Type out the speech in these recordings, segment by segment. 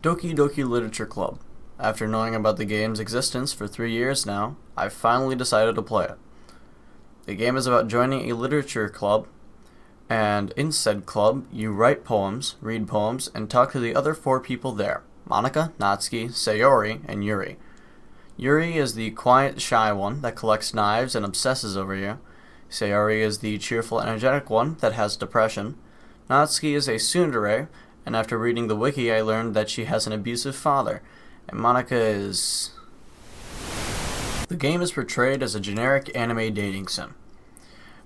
Doki Doki Literature Club. After knowing about the game's existence for 3 years now, I've finally decided to play it. The game is about joining a literature club, and in said club, you write poems, read poems, and talk to the other 4 people there: Monika, Natsuki, Sayori, and Yuri. Yuri is the quiet, shy one that collects knives and obsesses over you. Sayori is the cheerful, energetic one that has depression. Natsuki is a tsundere, and after reading the wiki I learned that she has an abusive father. And Monika is... The game is portrayed as a generic anime dating sim.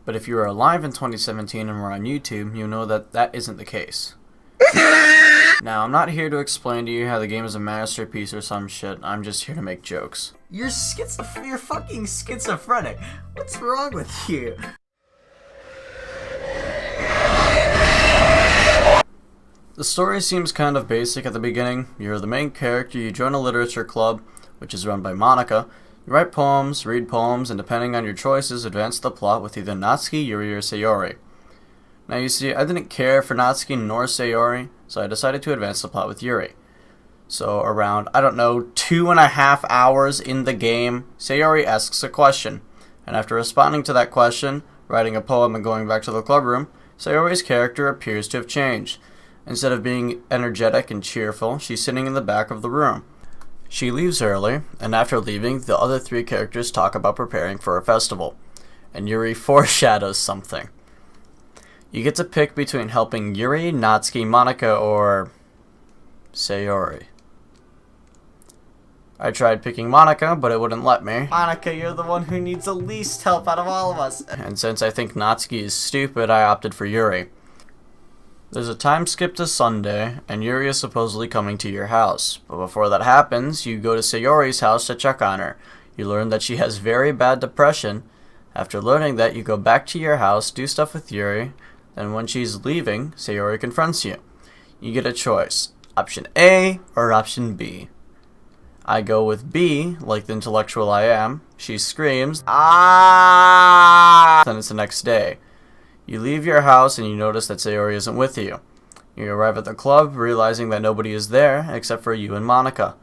But if you are alive in 2017 and were on YouTube, you know that that isn't the case. Now, I'm not here to explain to you how the game is a masterpiece or some shit. I'm just here to make jokes. You're fucking schizophrenic. What's wrong with you? The story seems kind of basic at the beginning. You're the main character, you join a literature club, which is run by Monika. You write poems, read poems, and depending on your choices, advance the plot with either Natsuki, Yuri, or Sayori. Now you see, I didn't care for Natsuki nor Sayori, so I decided to advance the plot with Yuri. So around, 2.5 hours in the game, Sayori asks a question, and after responding to that question, writing a poem and going back to the club room, Sayori's character appears to have changed. Instead of being energetic and cheerful, she's sitting in the back of the room. She leaves early, and after leaving, the other 3 characters talk about preparing for a festival, and Yuri foreshadows something. You get to pick between helping Yuri, Natsuki, Monika, or Sayori. I tried picking Monika, but it wouldn't let me. Monika, you're the one who needs the least help out of all of us. And since I think Natsuki is stupid, I opted for Yuri. There's a time skip to Sunday, and Yuri is supposedly coming to your house. But before that happens, you go to Sayori's house to check on her. You learn that she has very bad depression. After learning that, you go back to your house, do stuff with Yuri, and when she's leaving, Sayori confronts you. You get a choice, option A or option B. I go with B, like the intellectual I am. She screams, "Ah!" Then it's the next day. You leave your house and you notice that Sayori isn't with you. You arrive at the club, realizing that nobody is there except for you and Monika.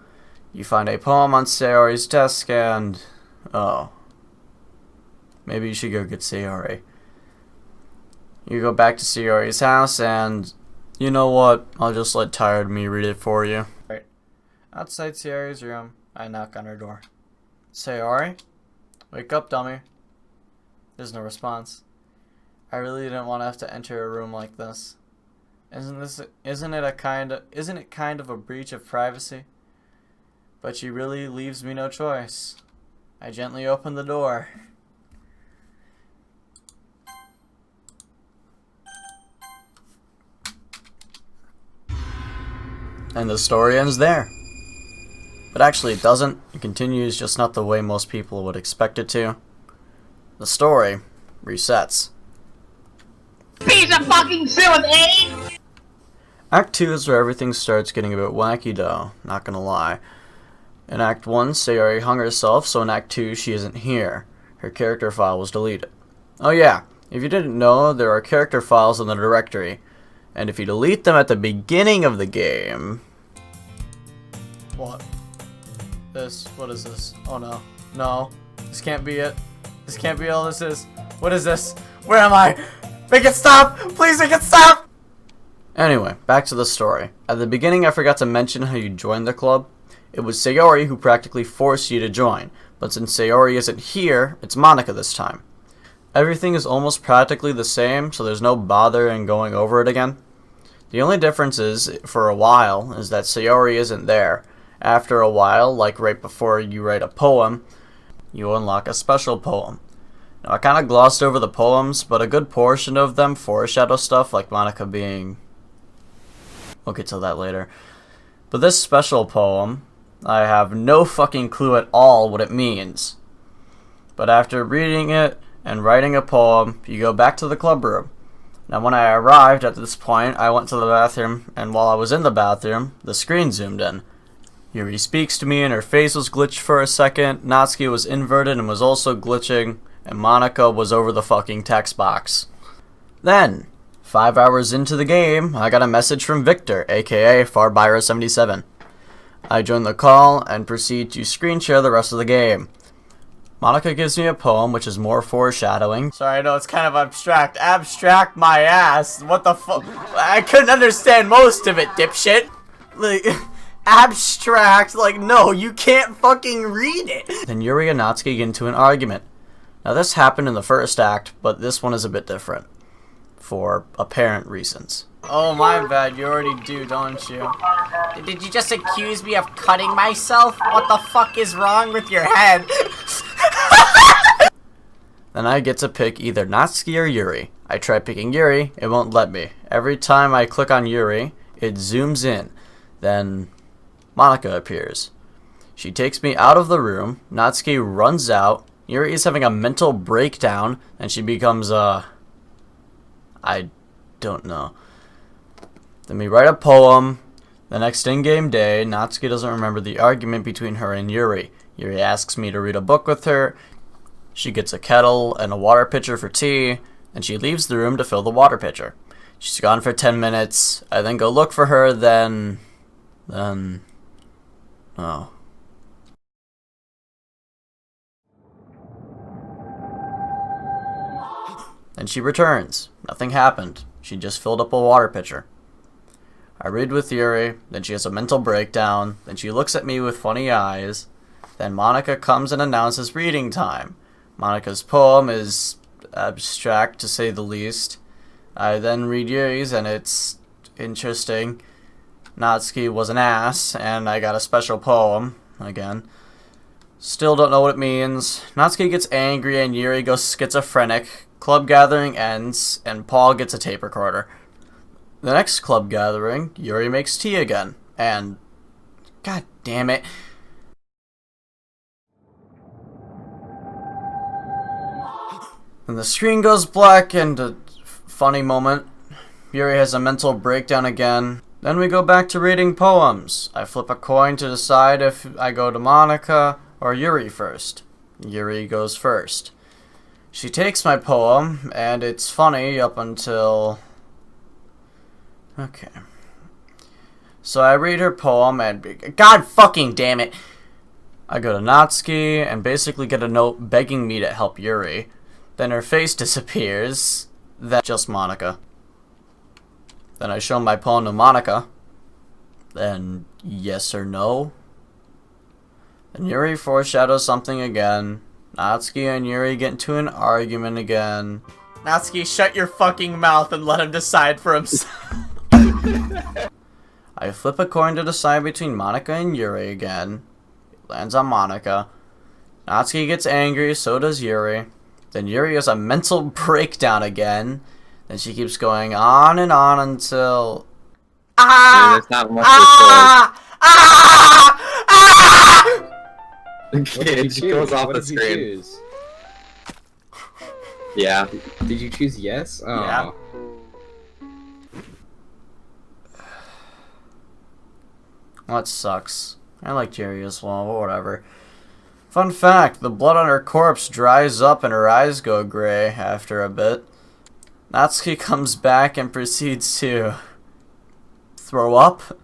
You find a poem on Sayori's desk and... oh. Maybe you should go get Sayori. You go back to Sayori's house and... you know what? I'll just let Tired Me read it for you. Right. Outside Sayori's room, I knock on her door. Sayori? Wake up, dummy. There's no response. I really didn't want to have to enter a room like this. Isn't it kind of a breach of privacy? But she really leaves me no choice. I gently open the door. And the story ends there. But actually it doesn't. It continues, just not the way most people would expect it to. The story resets. Piece of fucking shit, eh? Act 2 is where everything starts getting a bit wacky though, not gonna lie. In Act 1, Sayori hung herself, so in Act 2 she isn't here. Her character file was deleted. Oh yeah, if you didn't know, there are character files in the directory, and if you delete them at the beginning of the game... What? What is this? Oh no. No. This can't be it. This can't be all this is. What is this? Where am I? Make it stop! Please make it stop! Anyway, back to the story. At the beginning I forgot to mention how you joined the club. It was Sayori who practically forced you to join, but since Sayori isn't here, it's Monika this time. Everything is almost practically the same, so there's no bother in going over it again. The only difference is, for a while, is that Sayori isn't there. After a while, like right before you write a poem, you unlock a special poem. Now, I kind of glossed over the poems, but a good portion of them foreshadow stuff, like Monika being... we'll get to that later. But this special poem, I have no fucking clue at all what it means. But after reading it and writing a poem, you go back to the club room. Now, when I arrived at this point, I went to the bathroom, and while I was in the bathroom, the screen zoomed in. Yuri speaks to me, and her face was glitched for a second. Natsuki was inverted and was also glitching. And Monika was over the fucking text box. Then, 5 hours into the game, I got a message from Victor, aka Farbira77. I join the call and proceed to screen share the rest of the game. Monica gives me a poem, which is more foreshadowing. Sorry, I know it's kind of abstract. Abstract my ass. What the fuck? I couldn't understand most of it, dipshit. Like, abstract. Like, no, you can't fucking read it. Then Yuri and Natsuki get into an argument. Now, this happened in the first act, but this one is a bit different. For apparent reasons. Oh, my bad. You already do, don't you? Did you just accuse me of cutting myself? What the fuck is wrong with your head? Then I get to pick either Natsuki or Yuri. I try picking Yuri, it won't let me. Every time I click on Yuri, it zooms in. Then Monica appears. She takes me out of the room, Natsuki runs out, Yuri is having a mental breakdown, and she becomes I don't know. Then we write a poem. The next in-game day, Natsuki doesn't remember the argument between her and Yuri. Yuri asks me to read a book with her. She gets a kettle and a water pitcher for tea, and she leaves the room to fill the water pitcher. She's gone for 10 minutes. I then go look for her, then... Oh. Then she returns. Nothing happened. She just filled up a water pitcher. I read with Yuri, then she has a mental breakdown, then she looks at me with funny eyes, then Monica comes and announces reading time. Monica's poem is abstract, to say the least. I then read Yuri's, and it's interesting. Natsuki was an ass, and I got a special poem, again. Still don't know what it means. Natsuki gets angry, and Yuri goes schizophrenic. Club gathering ends, and Paul gets a tape recorder. The next club gathering, Yuri makes tea again, and... God damn it. And the screen goes black, and a funny moment. Yuri has a mental breakdown again. Then we go back to reading poems. I flip a coin to decide if I go to Monica or Yuri first. Yuri goes first. She takes my poem, and it's funny up until... Okay. So I read her poem, and... God fucking damn it! I go to Natsuki, and basically get a note begging me to help Yuri. Then her face disappears. That's just Monica. Then I show my poem to Monica. Then yes or no. Then Yuri foreshadows something again. Natsuki and Yuri get into an argument again. Natsuki, shut your fucking mouth and let him decide for himself. I flip a coin to decide between Monica and Yuri again. It lands on Monica. Natsuki gets angry, so does Yuri. Then Yuri has a mental breakdown again. Then she keeps going on and on until... Yeah, there's not much Okay, it just goes off the screen. Choose? Yeah. Did you choose yes? Oh. Yeah. Well, that sucks. I like Jerry as well, but whatever. Fun fact, the blood on her corpse dries up and her eyes go gray after a bit. Natsuki comes back and proceeds to throw up.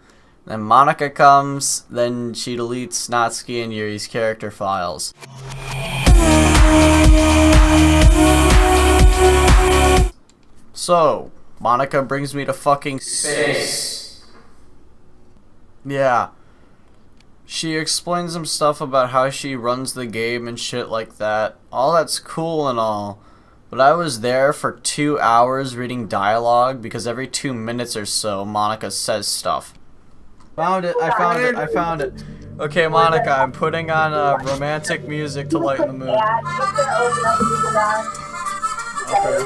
Then Monica comes, then she deletes Natsuki and Yuri's character files. So, Monica brings me to fucking space. Yeah. She explains some stuff about how she runs the game and shit like that. All that's cool and all. But I was there for 2 hours reading dialogue because every 2 minutes or so, Monica says stuff. Found it, I found it. Okay, Monica, I'm putting on romantic music to lighten the mood. Okay.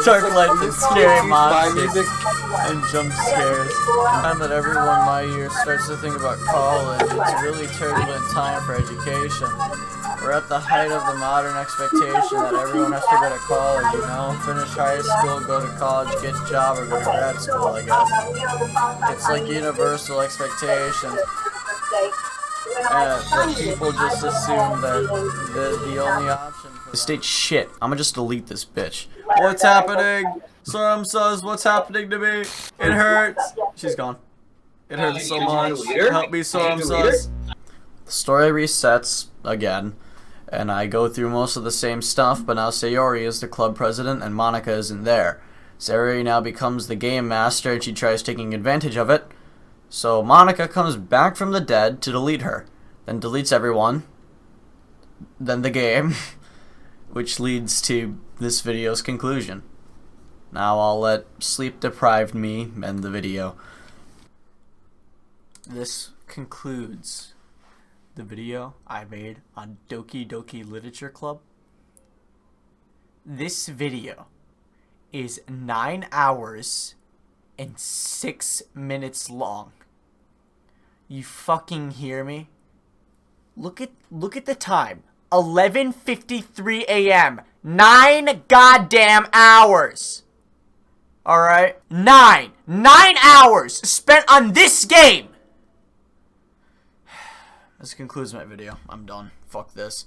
Dark lights and scary monsters and jump scares. And that everyone my year starts to think about college. It's a really turbulent time for education. We're at the height of the modern expectation that everyone has to go to college, you know? Finish high school, go to college, get a job, or go to grad school, I guess. It's like universal expectations. But people just assume that the only option for state shit. I'ma just delete this bitch. What's happening? Sorum says, what's happening to me? It hurts. She's gone. It hurts so Did you much. delete her? Help me, so Did you I'm delete her? sus. The story resets again, and I go through most of the same stuff, but now Sayori is the club president and Monica isn't there. Sayori now becomes the game master and she tries taking advantage of it. So Monica comes back from the dead to delete her, then deletes everyone, then the game, which leads to this video's conclusion. Now I'll let sleep-deprived me end the video. This concludes the video I made on Doki Doki Literature Club. This video is 9 hours and 6 minutes long. You fucking hear me? Look at the time. 11:53 a.m. 9 goddamn hours. Alright? 9 hours spent on this game! This concludes my video. I'm done. Fuck this.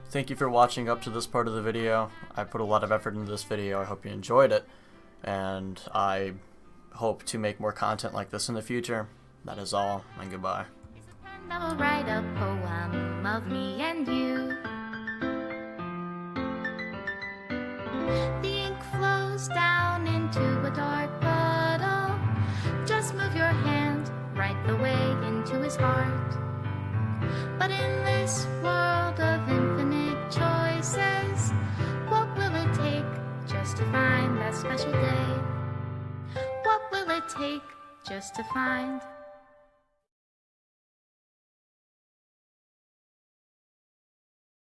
Thank you for watching up to this part of the video. I put a lot of effort into this video. I hope you enjoyed it. And I hope to make more content like this in the future. That is all, and goodbye. And I'll write a poem of me and you. The ink flows down into a dark puddle. Just move your hand right the way into his heart. But in this world of infinite choices, what will it take just to find that special day? What will it take just to find